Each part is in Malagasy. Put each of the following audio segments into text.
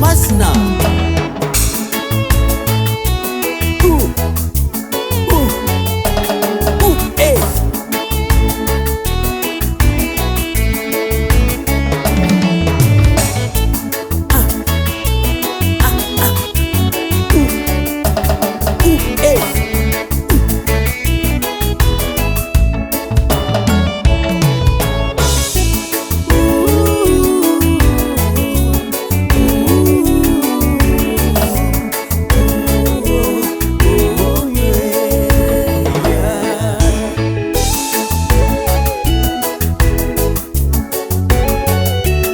masina.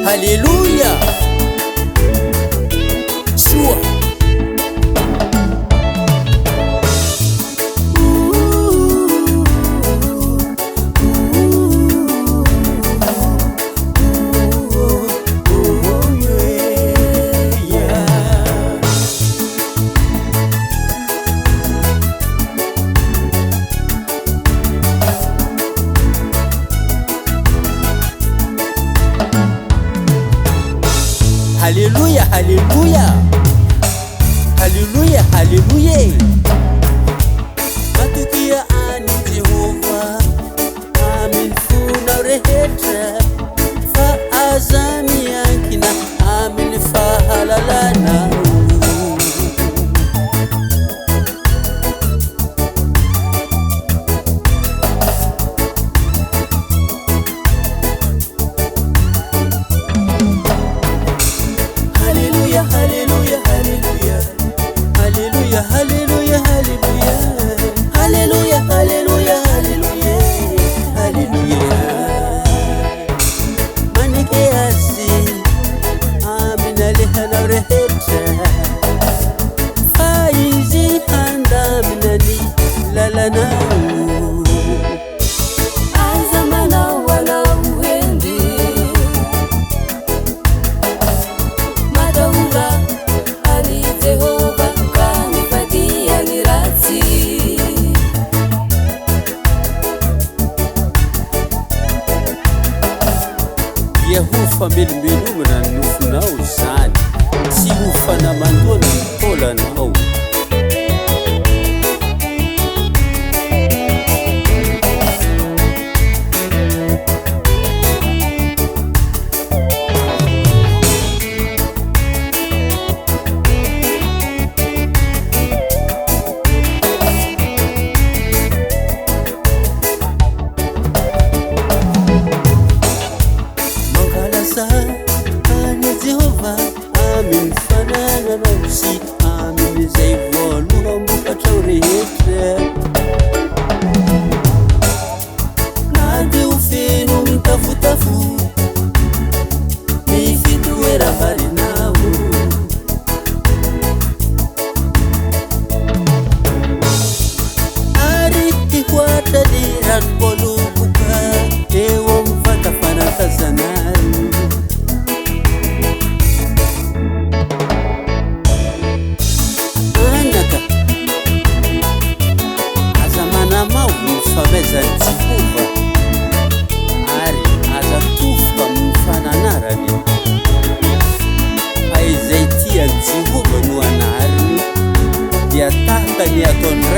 Hallelujah. Sure. Hallelujah, hallelujah. Hallelujah, hallelujah. Matukia ani Jehova, amin funa rehetra. Fa azami yankina, amin fa halalana. Hallelujah, hallelujah, hallelujah, hallelujah, hallelujah, hallelujah, hallelujah, hallelujah, hallelujah. Manike asi, amin alihana reheta. Faizi handa minani lalana. Yahufa milminu na nufu na uzani. Si ufa na mandona mpola na au. Ani Jehova, amin fanana na usi, amin zaivonu hambuka taurehete. Nadi ufinu mtafutafu, mifitu wera bari nahu. Ari ikwata dirat bolubuka, ewa mfata fana kazanaru. Fameza Jehova ari azatufa mfananarani aizaitia Jehova nuanari diataka ni atonre